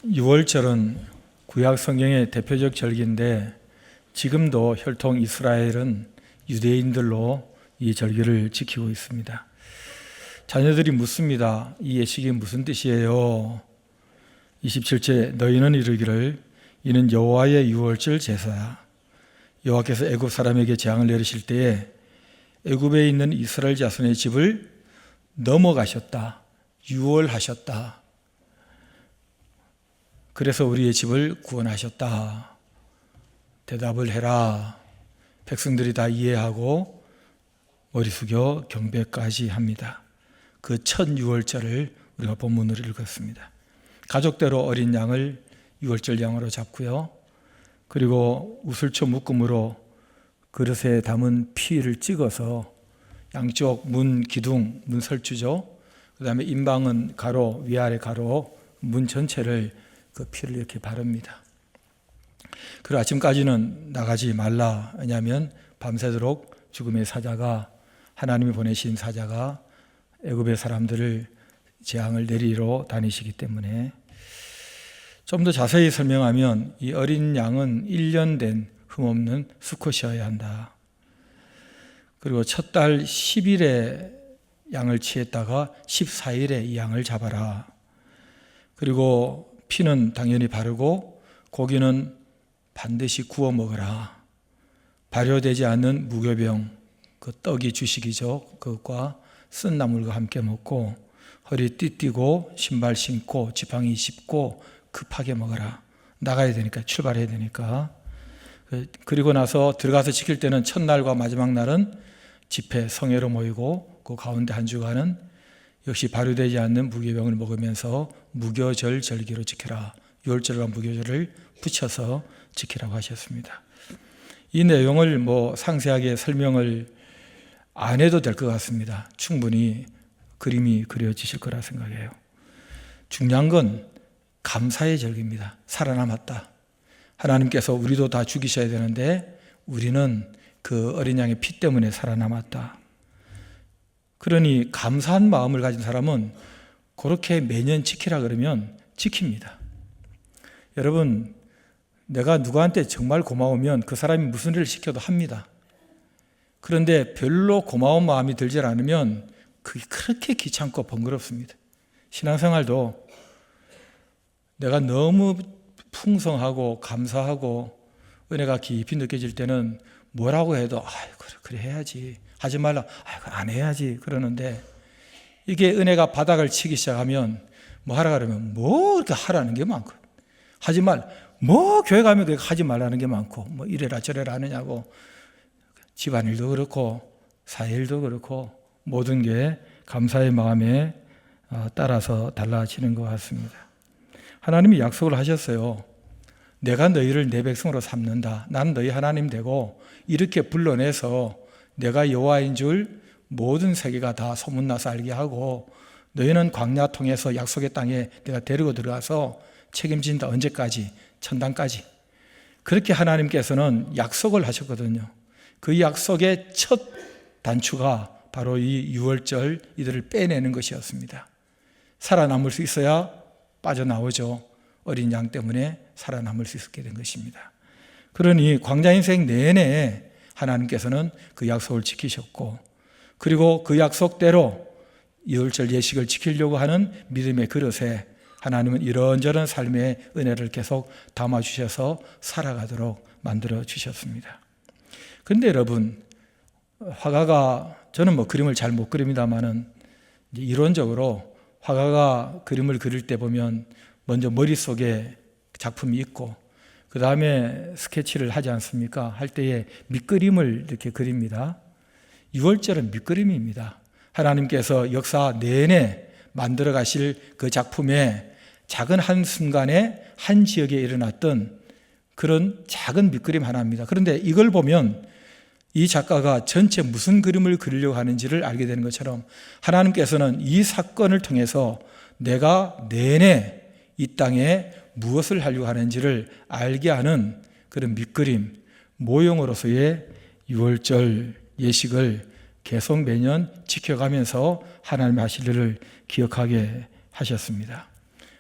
유월절은 구약 성경의 대표적 절기인데 지금도 혈통 이스라엘은 유대인들로 이 절기를 지키고 있습니다. 자녀들이 묻습니다. 이 예식이 무슨 뜻이에요? 27절 너희는 이르기를 이는 여호와의 유월절 제사야. 여호와께서 애굽 사람에게 재앙을 내리실 때에 애굽에 있는 이스라엘 자손의 집을 넘어가셨다. 유월하셨다. 그래서 우리의 집을 구원하셨다. 대답을 해라. 백성들이 다 이해하고 머리 숙여 경배까지 합니다. 그 첫 유월절을 우리가 본문으로 읽었습니다. 가족대로 어린 양을 유월절 양으로 잡고요. 그리고 우슬초 묶음으로 그릇에 담은 피를 찍어서 양쪽 문 기둥, 문 설주죠. 그 다음에 임방은 가로, 위아래 가로, 문 전체를 그 피를 이렇게 바릅니다. 그리고 아침까지는 나가지 말라. 왜냐하면 밤새도록 죽음의 사자가, 하나님이 보내신 사자가 애굽의 사람들을 재앙을 내리러 다니시기 때문에. 좀 더 자세히 설명하면 이 어린 양은 1년 된 흠없는 수컷이어야 한다. 그리고 첫 달 10일에 양을 취했다가 14일에 이 양을 잡아라. 그리고 피는 당연히 바르고 고기는 반드시 구워 먹어라. 발효되지 않는 무교병, 그 떡이 주식이죠. 그것과 쓴 나물과 함께 먹고 허리 띠띠고 신발 신고 지팡이 씹고 급하게 먹어라. 나가야 되니까, 출발해야 되니까. 그리고 나서 들어가서 지킬 때는 첫날과 마지막 날은 집회 성회로 모이고 그 가운데 한 주간은 역시 발효되지 않는 무교병을 먹으면서 무교절 절기로 지켜라. 유월절과 무교절을 붙여서 지키라고 하셨습니다. 이 내용을 상세하게 설명을 안 해도 될 것 같습니다. 충분히 그림이 그려지실 거라 생각해요. 중요한 건 감사의 절기입니다. 살아남았다. 하나님께서 우리도 다 죽이셔야 되는데 우리는 그 어린 양의 피 때문에 살아남았다. 그러니 감사한 마음을 가진 사람은 그렇게 매년 지키라 그러면 지킵니다. 여러분, 내가 누구한테 정말 고마우면 그 사람이 무슨 일을 시켜도 합니다. 그런데 별로 고마운 마음이 들지 않으면 그게 그렇게 귀찮고 번거롭습니다. 신앙생활도 내가 너무 풍성하고 감사하고 은혜가 깊이 느껴질 때는 뭐라고 해도 그래 해야지, 하지 말라, 안 해야지 그러는데, 이게 은혜가 바닥을 치기 시작하면 하라 그러면 이렇게 하라는 게 많고, 하지 말, 교회 가면 그렇게 하지 말라는 게 많고, 이래라 저래라 하느냐고. 집안일도 그렇고 사회일도 그렇고 모든 게 감사의 마음에 따라서 달라지는 것 같습니다. 하나님이 약속을 하셨어요. 내가 너희를 내 백성으로 삼는다. 난 너희 하나님 되고 이렇게 불러내서 내가 여호와인 줄 모든 세계가 다 소문나서 알게 하고, 너희는 광야 통해서 약속의 땅에 내가 데리고 들어가서 책임진다. 언제까지? 천당까지. 그렇게 하나님께서는 약속을 하셨거든요. 그 약속의 첫 단추가 바로 이 유월절 이들을 빼내는 것이었습니다. 살아남을 수 있어야 빠져나오죠. 어린 양 때문에 살아남을 수 있게 된 것입니다. 그러니 광야 인생 내내 하나님께서는 그 약속을 지키셨고, 그리고 그 약속대로 유월절 예식을 지키려고 하는 믿음의 그릇에 하나님은 이런저런 삶의 은혜를 계속 담아주셔서 살아가도록 만들어 주셨습니다. 그런데 여러분, 화가가, 저는 그림을 잘 못 그립니다만은 이론적으로 화가가 그림을 그릴 때 보면 먼저 머릿속에 작품이 있고 그 다음에 스케치를 하지 않습니까? 할 때에 밑그림을 이렇게 그립니다. 유월절은 밑그림입니다. 하나님께서 역사 내내 만들어 가실 그 작품의 작은 한 순간에 한 지역에 일어났던 그런 작은 밑그림 하나입니다. 그런데 이걸 보면 이 작가가 전체 무슨 그림을 그리려고 하는지를 알게 되는 것처럼 하나님께서는 이 사건을 통해서 내가 내내 이 땅에 무엇을 하려고 하는지를 알게 하는 그런 밑그림, 모형으로서의 유월절 예식을 계속 매년 지켜가면서 하나님의 하실 일을 기억하게 하셨습니다.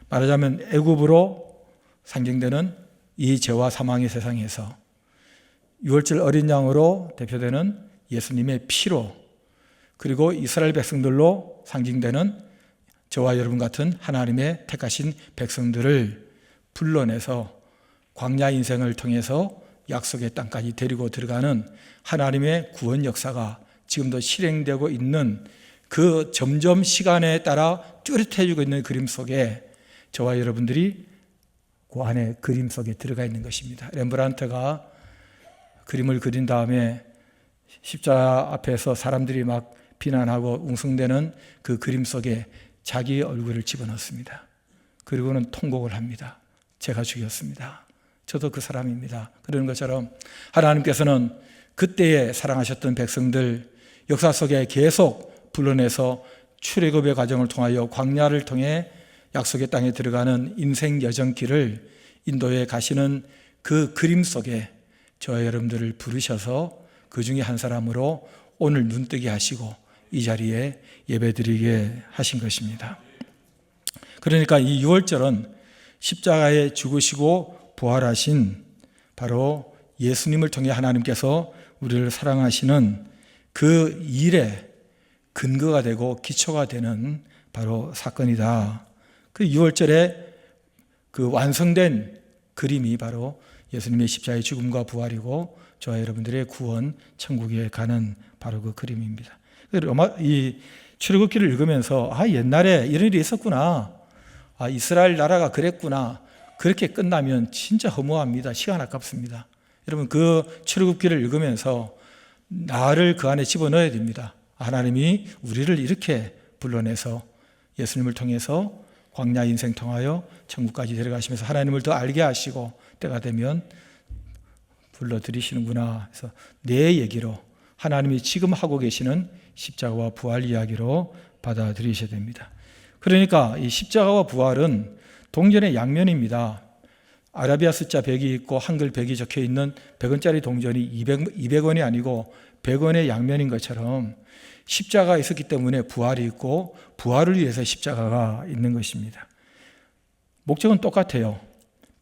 말하자면 애굽으로 상징되는 이 죄와 사망의 세상에서 유월절 어린 양으로 대표되는 예수님의 피로, 그리고 이스라엘 백성들로 상징되는 저와 여러분 같은 하나님의 택하신 백성들을 불러내서 광야 인생을 통해서 약속의 땅까지 데리고 들어가는 하나님의 구원 역사가 지금도 실행되고 있는 그 점점 시간에 따라 뚜렷해지고 있는 그림 속에 저와 여러분들이 그 안에 그림 속에 들어가 있는 것입니다. 렘브란트가 그림을 그린 다음에 십자가 앞에서 사람들이 막 비난하고 웅성대는 그 그림 속에 자기 얼굴을 집어넣습니다. 그리고는 통곡을 합니다. 제가 죽였습니다. 저도 그 사람입니다. 그러는 것처럼 하나님께서는 그때에 사랑하셨던 백성들 역사 속에 계속 불러내서 출애굽의 과정을 통하여 광야를 통해 약속의 땅에 들어가는 인생 여정길을 인도에 가시는 그 그림 속에 저와 여러분들을 부르셔서 그 중에 한 사람으로 오늘 눈뜨게 하시고 이 자리에 예배드리게 하신 것입니다. 그러니까 이 유월절은 십자가에 죽으시고 부활하신 바로 예수님을 통해 하나님께서 우리를 사랑하시는 그 일의 근거가 되고 기초가 되는 바로 사건이다. 그 유월절에 그 완성된 그림이 바로 예수님의 십자가의 죽음과 부활이고 저와 여러분들의 구원, 천국에 가는 바로 그 그림입니다. 이 출애굽기를 읽으면서 옛날에 이런 일이 있었구나. 이스라엘 나라가 그랬구나. 그렇게 끝나면 진짜 허무합니다. 시간 아깝습니다. 여러분 그 출애굽기를 읽으면서 나를 그 안에 집어넣어야 됩니다. 하나님이 우리를 이렇게 불러내서 예수님을 통해서 광야 인생 통하여 천국까지 데려가시면서 하나님을 더 알게 하시고 때가 되면 불러들이시는구나. 그래서 내 얘기로 하나님이 지금 하고 계시는 십자가와 부활 이야기로 받아들이셔야 됩니다. 그러니까 이 십자가와 부활은 동전의 양면입니다. 아라비아 숫자 100이 있고 한글 100이 적혀 있는 100원짜리 동전이 200원이 아니고 100원의 양면인 것처럼 십자가가 있었기 때문에 부활이 있고 부활을 위해서 십자가가 있는 것입니다. 목적은 똑같아요.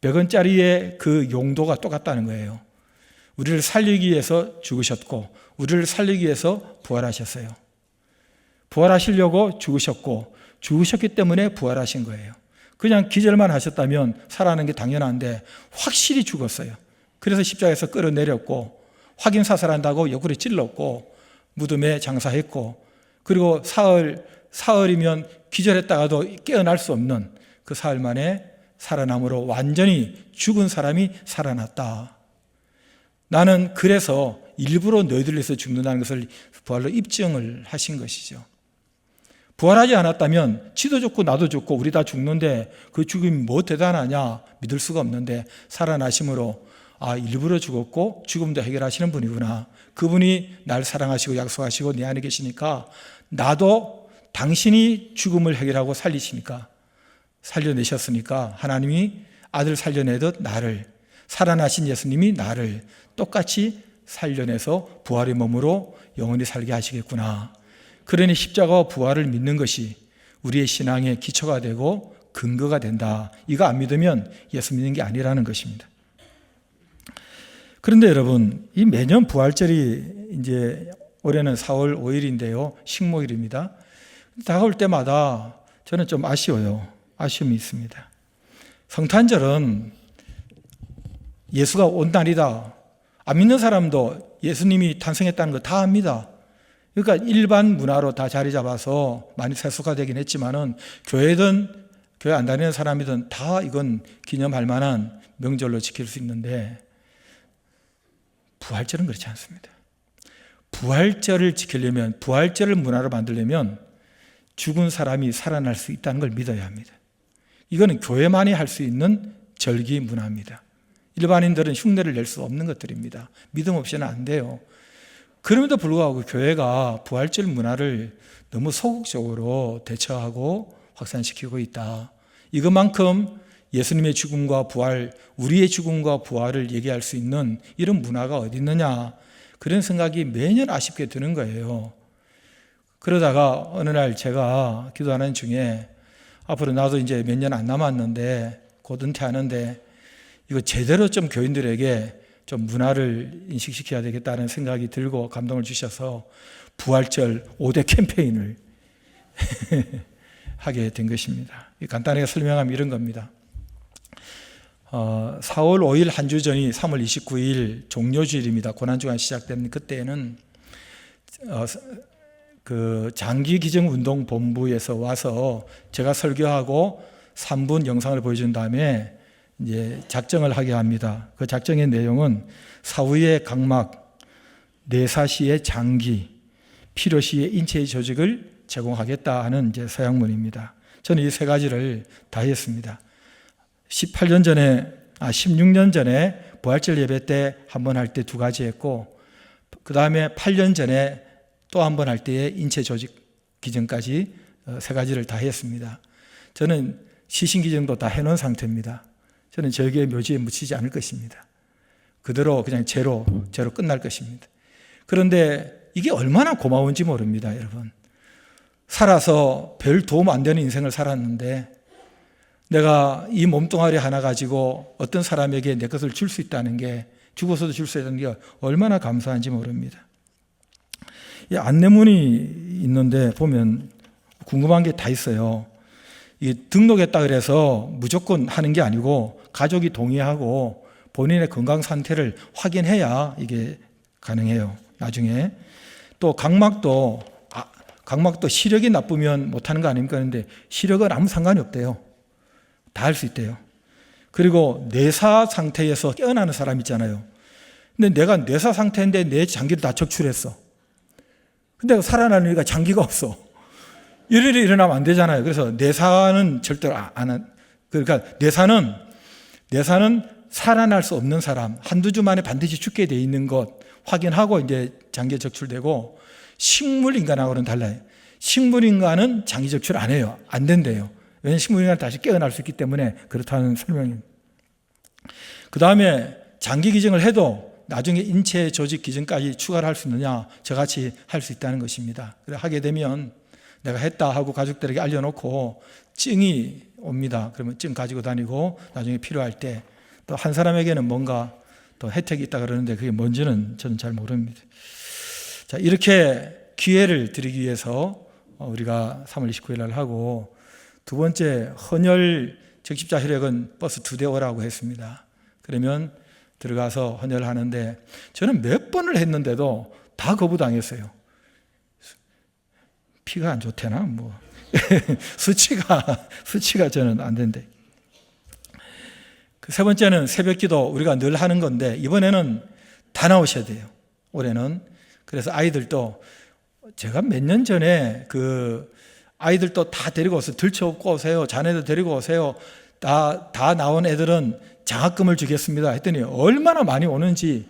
100원짜리의 그 용도가 똑같다는 거예요. 우리를 살리기 위해서 죽으셨고 우리를 살리기 위해서 부활하셨어요. 부활하시려고 죽으셨고 죽으셨기 때문에 부활하신 거예요. 그냥 기절만 하셨다면 살아나는 게 당연한데 확실히 죽었어요. 그래서 십자가에서 끌어내렸고 확인 사살한다고 옆구리 찔렀고 무덤에 장사했고 그리고 사흘이면 기절했다가도 깨어날 수 없는 그 사흘 만에 살아남으로 완전히 죽은 사람이 살아났다. 나는 그래서 일부러 너희들 위해서 죽는다는 것을 부활로 입증을 하신 것이죠. 부활하지 않았다면 지도 죽고 나도 죽고 우리 다 죽는데 그 죽음이 뭐 대단하냐 믿을 수가 없는데 살아나심으로 일부러 죽었고 죽음도 해결하시는 분이구나. 그분이 날 사랑하시고 약속하시고 내 안에 계시니까 나도 당신이 죽음을 해결하고 살리시니까 살려내셨으니까 하나님이 아들 살려내듯 나를 살아나신 예수님이 나를 똑같이 살려내서 부활의 몸으로 영원히 살게 하시겠구나. 그러니 십자가와 부활을 믿는 것이 우리의 신앙의 기초가 되고 근거가 된다. 이거 안 믿으면 예수 믿는 게 아니라는 것입니다. 그런데 여러분, 이 매년 부활절이 이제 올해는 4월 5일인데요. 식목일입니다. 다가올 때마다 저는 좀 아쉬워요. 아쉬움이 있습니다. 성탄절은 예수가 온 날이다. 안 믿는 사람도 예수님이 탄생했다는 거 다 압니다. 그러니까 일반 문화로 다 자리 잡아서 많이 세속화되긴 했지만은 교회든 교회 안 다니는 사람이든 다 이건 기념할 만한 명절로 지킬 수 있는데 부활절은 그렇지 않습니다. 부활절을 지키려면 부활절을 문화로 만들려면 죽은 사람이 살아날 수 있다는 걸 믿어야 합니다. 이거는 교회만이 할 수 있는 절기 문화입니다. 일반인들은 흉내를 낼 수 없는 것들입니다. 믿음 없이는 안 돼요. 그럼에도 불구하고 교회가 부활절 문화를 너무 소극적으로 대처하고 확산시키고 있다. 이것만큼 예수님의 죽음과 부활, 우리의 죽음과 부활을 얘기할 수 있는 이런 문화가 어디 있느냐, 그런 생각이 매년 아쉽게 드는 거예요. 그러다가 어느 날 제가 기도하는 중에 앞으로 나도 이제 몇 년 안 남았는데 곧 은퇴하는데 이거 제대로 좀 교인들에게 좀 문화를 인식시켜야 되겠다는 생각이 들고 감동을 주셔서 부활절 5대 캠페인을 하게 된 것입니다. 간단하게 설명하면 이런 겁니다. 4월 5일 한 주 전이 3월 29일 종료주일입니다. 고난주간 시작된 그때는 그 장기기증운동본부에서 와서 제가 설교하고 3분 영상을 보여준 다음에 이제 작정을 하게 합니다. 그 작정의 내용은 사후의 각막, 내사시의 장기, 필요시의 인체의 조직을 제공하겠다 하는 이제 서약문입니다. 저는 이 세 가지를 다 했습니다. 16년 전에 부활절 예배 때 한 번 할 때 2가지 했고, 그 다음에 8년 전에 또 한 번 할 때에 인체 조직 기증까지 3가지를 다 했습니다. 저는 시신 기증도 다 해놓은 상태입니다. 저는 저에게 묘지에 묻히지 않을 것입니다. 그대로 그냥 제로 끝날 것입니다. 그런데 이게 얼마나 고마운지 모릅니다, 여러분. 살아서 별 도움 안 되는 인생을 살았는데 내가 이 몸뚱아리 하나 가지고 어떤 사람에게 내 것을 줄 수 있다는 게, 죽어서도 줄 수 있다는 게 얼마나 감사한지 모릅니다. 이 안내문이 있는데 보면 궁금한 게 다 있어요. 이 등록했다 그래서 무조건 하는 게 아니고 가족이 동의하고 본인의 건강 상태를 확인해야 이게 가능해요. 나중에 또 각막도 시력이 나쁘면 못하는 거 아닙니까? 그런데 시력은 아무 상관이 없대요. 다 할 수 있대요. 그리고 내사 상태에서 깨어나는 사람 있잖아요. 근데 내가 내사 상태인데 내 장기를 다 적출했어. 근데 살아나니까 장기가 없어. 일일이 일어나면 안 되잖아요. 그래서 내사는 절대로 그러니까 내사는 살아날 수 없는 사람, 한두 주 만에 반드시 죽게 돼 있는 것 확인하고 이제 장기 적출되고, 식물인간하고는 달라요. 식물인간은 장기 적출 안 해요. 안 된대요. 왜냐하면 식물인간은 다시 깨어날 수 있기 때문에 그렇다는 설명입니다. 그 다음에 장기 기증을 해도 나중에 인체 조직 기증까지 추가를 할 수 있느냐, 저같이 할 수 있다는 것입니다. 그래 하게 되면 내가 했다 하고 가족들에게 알려놓고 증이 옵니다. 그러면 증 가지고 다니고 나중에 필요할 때 또 한 사람에게는 뭔가 또 혜택이 있다 그러는데 그게 뭔지는 저는 잘 모릅니다. 자, 이렇게 기회를 드리기 위해서 우리가 3월 29일 날 하고, 두 번째 헌혈 적십자 혈액은 버스 2대 오라고 했습니다. 그러면 들어가서 헌혈하는데 저는 몇 번을 했는데도 다 거부당했어요. 피가 안 좋대나 뭐 수치가 저는 안 된대. 세 번째는 새벽기도 우리가 늘 하는 건데 이번에는 다 나오셔야 돼요. 올해는. 그래서 아이들도 제가 몇 년 전에 그 아이들도 다 데리고 오세요. 들쳐업고 오세요. 자네도 데리고 오세요. 다 나온 애들은 장학금을 주겠습니다 했더니 얼마나 많이 오는지,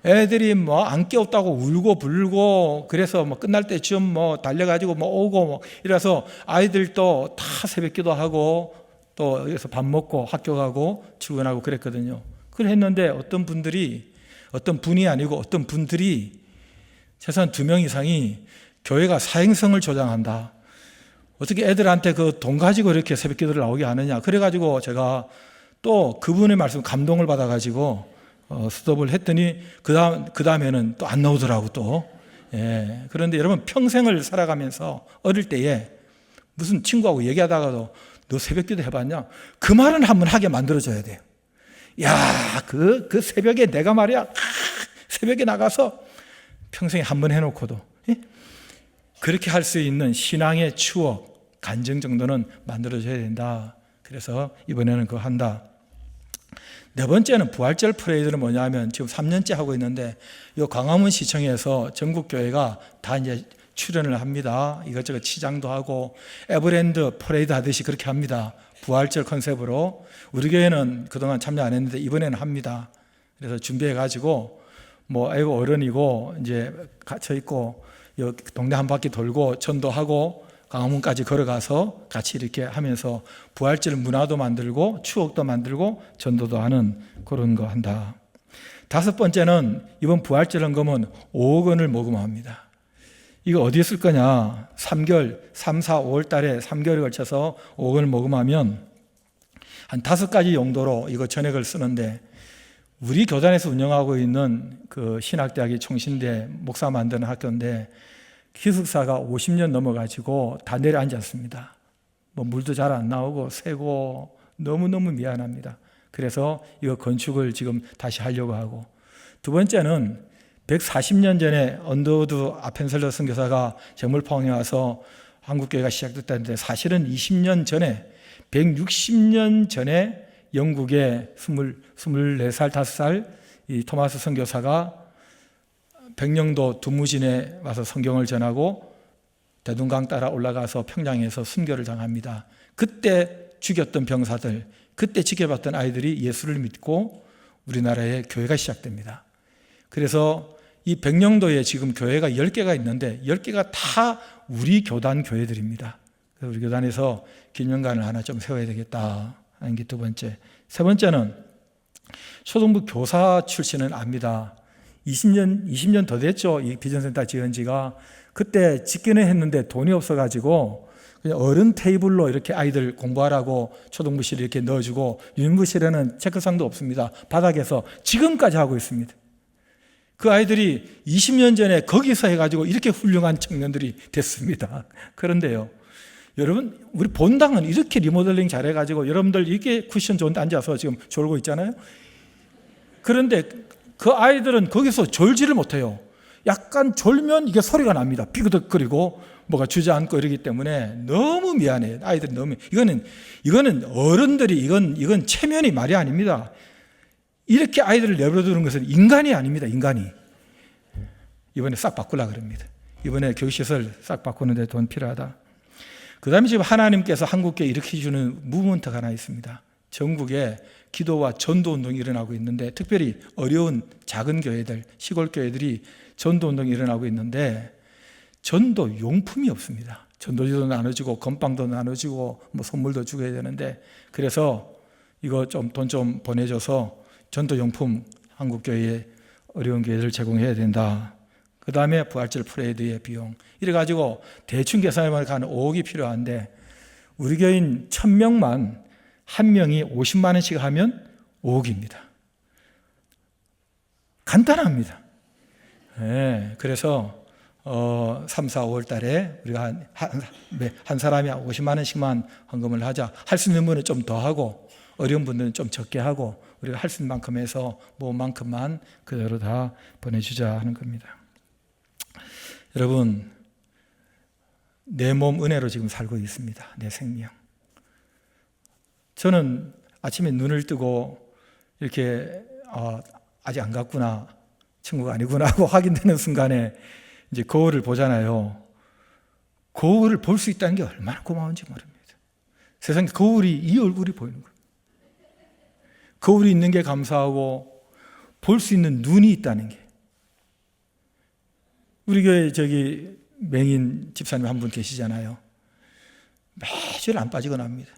애들이 뭐 안 깨웠다고 울고 불고, 그래서 뭐 끝날 때쯤 뭐 달려가지고 뭐 오고 뭐 이래서 아이들도 다 새벽기도 하고 또 여기서 밥 먹고 학교 가고 출근하고 그랬거든요. 그걸 했는데 어떤 분들이 최소한 2명 이상이 교회가 사행성을 조장한다. 어떻게 애들한테 그 돈 가지고 이렇게 새벽기도를 나오게 하느냐. 그래가지고 제가 또 그분의 말씀 감동을 받아가지고 스톱을 했더니 그 다음에는 또 안 나오더라고 또. 예. 그런데 여러분 평생을 살아가면서 어릴 때에 무슨 친구하고 얘기하다가도 너 새벽기도 해봤냐? 그 말은 한번 하게 만들어줘야 돼요. 야, 그 새벽에 내가 말이야 새벽에 나가서 평생에 한 번 해놓고도 그렇게 할 수 있는 신앙의 추억, 간증 정도는 만들어줘야 된다. 그래서 이번에는 그거 한다. 네 번째는 부활절 퍼레이드는 뭐냐면 지금 3년째 하고 있는데 이 광화문 시청에서 전국 교회가 다 이제 출연을 합니다. 이것저것 치장도 하고 에버랜드 퍼레이드 하듯이 그렇게 합니다. 부활절 컨셉으로. 우리 교회는 그동안 참여 안 했는데 이번에는 합니다. 그래서 준비해 가지고 뭐 애고 어른이고 이제 갇혀 있고 동네 한 바퀴 돌고 전도하고 광화문까지 걸어가서 같이 이렇게 하면서 부활절 문화도 만들고 추억도 만들고 전도도 하는 그런 거 한다. 5번째는 이번 부활절 헌금은 5억 원을 모금합니다. 이거 어디에 쓸 거냐? 3, 4, 5월 달에 3개월에 걸쳐서 5억 원을 모금하면 한 5가지 용도로 이거 전액을 쓰는데, 우리 교단에서 운영하고 있는 그 신학대학이 총신대 목사 만드는 학교인데 기숙사가 50년 넘어가지고 다 내려앉았습니다. 뭐 물도 잘 안 나오고 새고 너무너무 미안합니다. 그래서 이거 건축을 지금 다시 하려고 하고, 두 번째는 140년 전에 언더우드 아펜셀러 선교사가 정물포항에 와서 한국교회가 시작됐다는데, 사실은 20년 전에 160년 전에 영국의 24살, 5살 이 토마스 선교사가 백령도 두무진에 와서 성경을 전하고 대둔강 따라 올라가서 평양에서 순교를 당합니다. 그때 죽였던 병사들, 그때 지켜봤던 아이들이 예수를 믿고 우리나라에 교회가 시작됩니다. 그래서 이 백령도에 지금 교회가 10개가 있는데 10개가 다 우리 교단 교회들입니다. 그래서 우리 교단에서 기념관을 하나 좀 세워야 되겠다 하는 게 두 번째. 세 번째는 초등부 교사 출신은 압니다. 20년 더 됐죠. 이 비전센터 지은 지가. 그때 짓기는 했는데 돈이 없어가지고 그냥 어른 테이블로 이렇게 아이들 공부하라고 초등부실에 이렇게 넣어주고, 유인부실에는 체크상도 없습니다. 바닥에서 지금까지 하고 있습니다. 그 아이들이 20년 전에 거기서 해가지고 이렇게 훌륭한 청년들이 됐습니다. 그런데요, 여러분, 우리 본당은 이렇게 리모델링 잘해가지고 여러분들 이렇게 쿠션 좋은 데 앉아서 지금 졸고 있잖아요. 그런데 그 아이들은 거기서 졸지를 못해요. 약간 졸면 이게 소리가 납니다. 삐그덕거리고 뭐가 주저앉고 이러기 때문에 너무 미안해요. 아이들이 너무, 이거는 어른들이 이건 체면이 말이 아닙니다. 이렇게 아이들을 내버려두는 것은 인간이 아닙니다. 인간이. 이번에 싹 바꾸려고 그럽니다. 이번에 교육시설 싹 바꾸는데 돈 필요하다. 그 다음에 지금 하나님께서 한국교회 일으키시는 무브먼트가 하나 있습니다. 전국에 기도와 전도운동이 일어나고 있는데, 특별히 어려운 작은 교회들, 시골 교회들이 전도운동이 일어나고 있는데, 전도 용품이 없습니다. 전도지도 나눠주고 건빵도 나눠주고 뭐 선물도 주고 해야 되는데, 그래서 이거 좀 돈 좀 보내줘서 전도용품 한국교회에 어려운 교회들 제공해야 된다. 그 다음에 부활절 프레이드의 비용, 이래가지고 대충 계산해보면 한 5억이 필요한데, 우리 교인 1000명만 한 명이 50만 원씩 하면 5억입니다. 간단합니다. 네, 그래서 3, 4, 5월 달에 우리가 한 사람이 50만 원씩만 헌금을 하자. 할 수 있는 분은 좀 더 하고 어려운 분들은 좀 적게 하고 우리가 할 수 있는 만큼 해서 모은만큼만 그대로 다 보내주자 하는 겁니다. 여러분, 내 몸 은혜로 지금 살고 있습니다. 내 생명. 저는 아침에 눈을 뜨고 이렇게 아직 안 갔구나, 친구가 아니구나 하고 확인되는 순간에 이제 거울을 보잖아요. 거울을 볼 수 있다는 게 얼마나 고마운지 모릅니다. 세상에 거울이 이 얼굴이 보이는 거예요. 거울이 있는 게 감사하고 볼 수 있는 눈이 있다는 게. 우리 교회 저기 맹인 집사님 한 분 계시잖아요. 매주 안 빠지거나 합니다.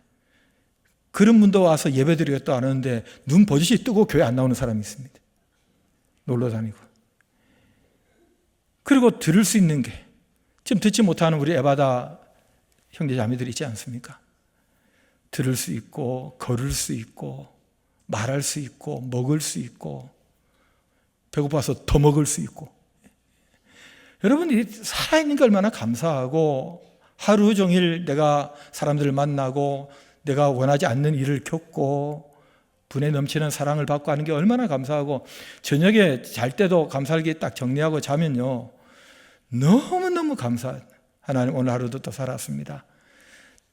그런 분도 와서 예배 드리겠다 하는데 눈 버젓이 뜨고 교회 안 나오는 사람이 있습니다. 놀러 다니고. 그리고 들을 수 있는 게, 지금 듣지 못하는 우리 에바다 형제 자매들이 있지 않습니까? 들을 수 있고 걸을 수 있고 말할 수 있고 먹을 수 있고 배고파서 더 먹을 수 있고. 여러분이 살아있는 게 얼마나 감사하고, 하루 종일 내가 사람들을 만나고 내가 원하지 않는 일을 겪고 분에 넘치는 사랑을 받고 하는 게 얼마나 감사하고, 저녁에 잘 때도 감사하게 딱 정리하고 자면요, 너무너무 감사. 하나님 오늘 하루도 또 살았습니다.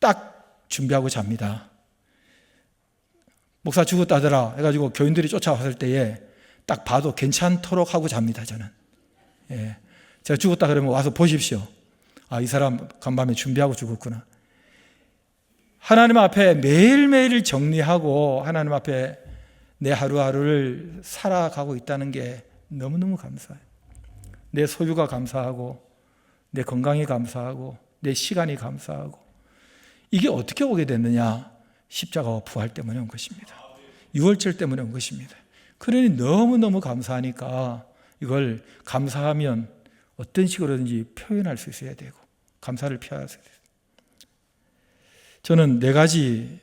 딱 준비하고 잡니다. 목사 죽었다더라 해가지고 교인들이 쫓아왔을 때에 딱 봐도 괜찮도록 하고 잡니다. 저는. 예. 제가 죽었다 그러면 와서 보십시오. 아, 이 사람 간밤에 준비하고 죽었구나. 하나님 앞에 매일매일 정리하고 하나님 앞에 내 하루하루를 살아가고 있다는 게 너무너무 감사해요. 내 소유가 감사하고 내 건강이 감사하고 내 시간이 감사하고. 이게 어떻게 오게 됐느냐? 십자가와 부활 때문에 온 것입니다. 유월절 때문에 온 것입니다. 그러니 너무너무 감사하니까 이걸 감사하면 어떤 식으로든지 표현할 수 있어야 되고 감사를 표현할 수 있어야 돼요. 저는 4가지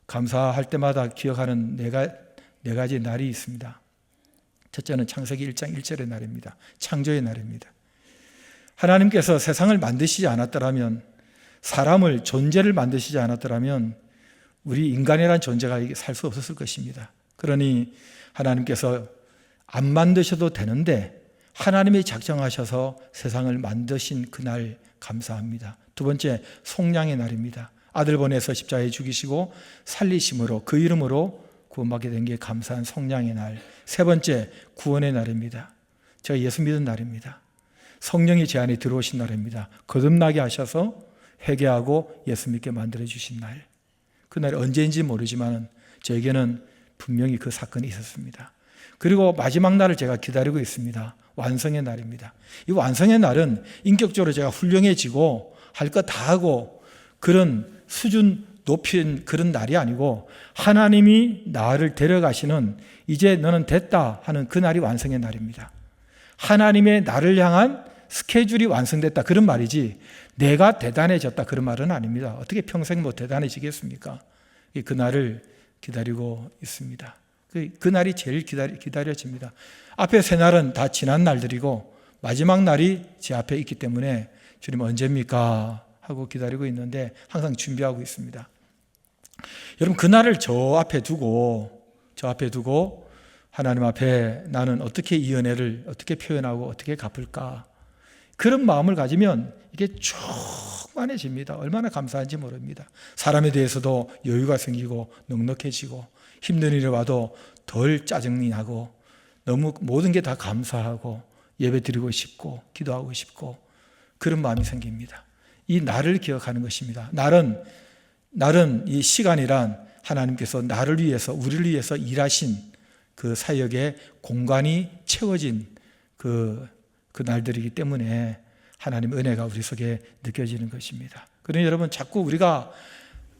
감사할 때마다 기억하는 네 가지 날이 있습니다. 첫째는 창세기 1장 1절의 날입니다. 창조의 날입니다. 하나님께서 세상을 만드시지 않았더라면, 사람을, 존재를 만드시지 않았더라면 우리 인간이라는 존재가 살 수 없었을 것입니다. 그러니 하나님께서 안 만드셔도 되는데 하나님이 작정하셔서 세상을 만드신 그날 감사합니다. 두 번째, 속량의 날입니다. 아들 보내서 십자가에 죽이시고 살리심으로, 그 이름으로 구원받게 된 게 감사한 속량의 날. 세 번째, 구원의 날입니다. 제가 예수 믿은 날입니다. 성령이 제 안에 들어오신 날입니다. 거듭나게 하셔서 회개하고 예수 믿게 만들어주신 날. 그날이 언제인지 모르지만 저에게는 분명히 그 사건이 있었습니다. 그리고 마지막 날을 제가 기다리고 있습니다. 완성의 날입니다. 이 완성의 날은 인격적으로 제가 훌륭해지고 할 것 다 하고 그런 수준 높인 그런 날이 아니고 하나님이 나를 데려가시는, 이제 너는 됐다 하는 그 날이 완성의 날입니다. 하나님의 나를 향한 스케줄이 완성됐다, 그런 말이지 내가 대단해졌다 그런 말은 아닙니다. 어떻게 평생 뭐 대단해지겠습니까? 그 날을 기다리고 있습니다. 그 날이 제일 기다려집니다. 앞에 세 날은 다 지난 날들이고 마지막 날이 제 앞에 있기 때문에 주님 언제입니까? 하고 기다리고 있는데 항상 준비하고 있습니다. 여러분, 그 날을 저 앞에 두고 하나님 앞에 나는 어떻게 이 은혜를 어떻게 표현하고 어떻게 갚을까? 그런 마음을 가지면 이게 충만해집니다. 얼마나 감사한지 모릅니다. 사람에 대해서도 여유가 생기고 넉넉해지고 힘든 일이 와도 덜 짜증이 나고 너무 모든 게 다 감사하고 예배 드리고 싶고 기도하고 싶고 그런 마음이 생깁니다. 이 날을 기억하는 것입니다. 날은 이 시간이란 하나님께서 나를 위해서, 우리를 위해서 일하신 그 사역의 공간이 채워진 그 날들이기 때문에 하나님의 은혜가 우리 속에 느껴지는 것입니다. 그러니 여러분, 자꾸 우리가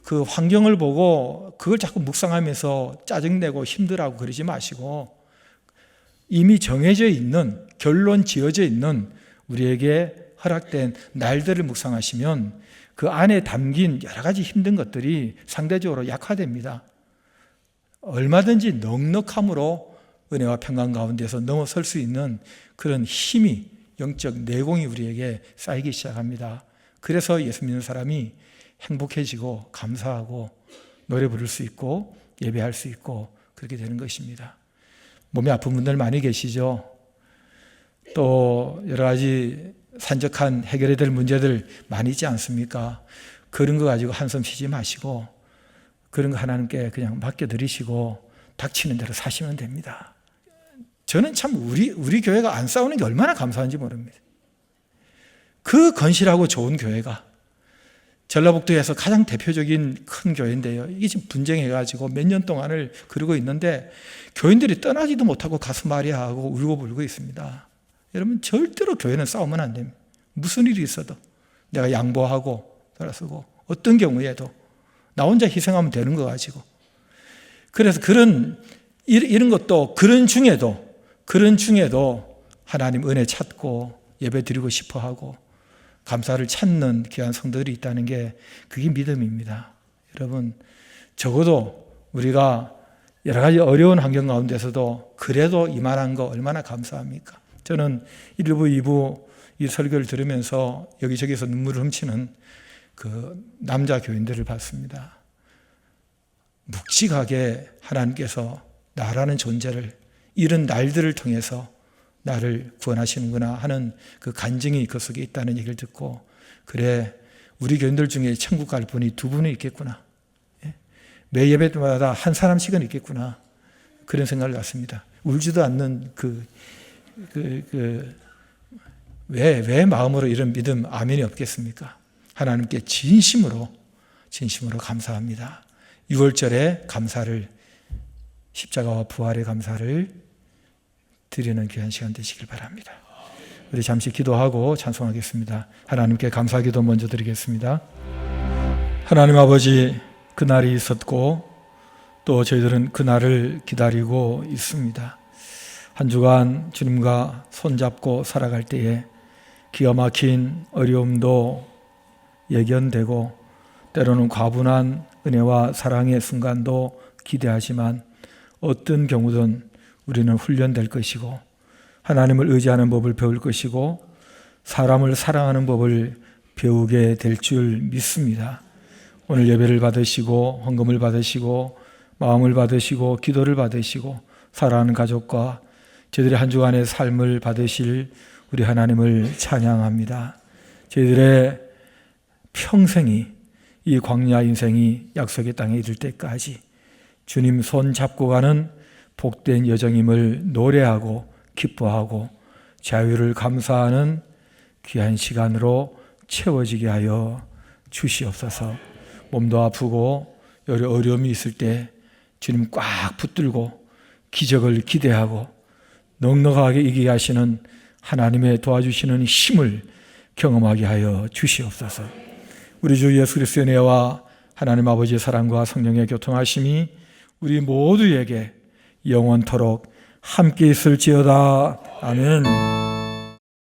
그 환경을 보고 그걸 자꾸 묵상하면서 짜증내고 힘들어하고 그러지 마시고 이미 정해져 있는, 결론 지어져 있는 우리에게 허락된 날들을 묵상하시면 그 안에 담긴 여러 가지 힘든 것들이 상대적으로 약화됩니다. 얼마든지 넉넉함으로 은혜와 평강 가운데서 넘어설 수 있는 그런 힘이, 영적 내공이 우리에게 쌓이기 시작합니다. 그래서 예수 믿는 사람이 행복해지고 감사하고 노래 부를 수 있고 예배할 수 있고 그렇게 되는 것입니다. 몸이 아픈 분들 많이 계시죠? 또 여러 가지 산적한 해결해야 될 문제들 많이 있지 않습니까? 그런 거 가지고 한숨 쉬지 마시고 그런 거 하나님께 그냥 맡겨드리시고 닥치는 대로 사시면 됩니다. 저는 참 우리 교회가 안 싸우는 게 얼마나 감사한지 모릅니다. 그 건실하고 좋은 교회가 전라북도에서 가장 대표적인 큰 교회인데요. 이게 지금 분쟁해가지고 몇 년 동안을 그러고 있는데 교인들이 떠나지도 못하고 가서 말이야 하고 울고 불고 있습니다. 여러분, 절대로 교회는 싸우면 안 됩니다. 무슨 일이 있어도 내가 양보하고 돌아서고 어떤 경우에도 나 혼자 희생하면 되는 거 가지고, 그래서 이런 것도 그런 중에도 하나님 은혜 찾고 예배 드리고 싶어 하고 감사를 찾는 귀한 성도들이 있다는 게 그게 믿음입니다. 여러분, 적어도 우리가 여러 가지 어려운 환경 가운데서도 그래도 이만한 거 얼마나 감사합니까? 저는 1부, 2부 이 설교를 들으면서 여기저기서 눈물을 훔치는 그 남자 교인들을 봤습니다. 묵직하게 하나님께서 나라는 존재를 이런 날들을 통해서 나를 구원하시는구나 하는 그 간증이 그 속에 있다는 얘기를 듣고, 그래, 우리 교인들 중에 천국 갈 분이 두 분은 있겠구나. 매 예배 때마다 한 사람씩은 있겠구나. 그런 생각을 갖습니다. 울지도 않는 왜 마음으로 이런 믿음, 아멘이 없겠습니까? 하나님께 진심으로 감사합니다. 6월절에 감사를, 십자가와 부활의 감사를 드리는 귀한 시간 되시길 바랍니다. 우리 잠시 기도하고 찬송하겠습니다. 하나님께 감사기도 먼저 드리겠습니다. 하나님 아버지, 그날이 있었고 또 저희들은 그날을 기다리고 있습니다. 한 주간 주님과 손잡고 살아갈 때에 기가 막힌 어려움도 예견되고 때로는 과분한 은혜와 사랑의 순간도 기대하지만 어떤 경우든 우리는 훈련될 것이고 하나님을 의지하는 법을 배울 것이고 사람을 사랑하는 법을 배우게 될 줄 믿습니다. 오늘 예배를 받으시고 헌금을 받으시고 마음을 받으시고 기도를 받으시고 사랑하는 가족과 저희들의 한 주간의 삶을 받으실 우리 하나님을 찬양합니다. 저희들의 평생이 이 광야 인생이 약속의 땅에 이를 때까지 주님 손 잡고 가는 복된 여정임을 노래하고 기뻐하고 자유를 감사하는 귀한 시간으로 채워지게 하여 주시옵소서. 몸도 아프고 여러 어려움이 있을 때 주님 꽉 붙들고 기적을 기대하고 넉넉하게 이기게 하시는 하나님의 도와주시는 힘을 경험하게 하여 주시옵소서. 우리 주 예수 그리스도의 은혜와 하나님 아버지의 사랑과 성령의 교통하심이 우리 모두에게 영원토록 함께 있을지어다. 아멘.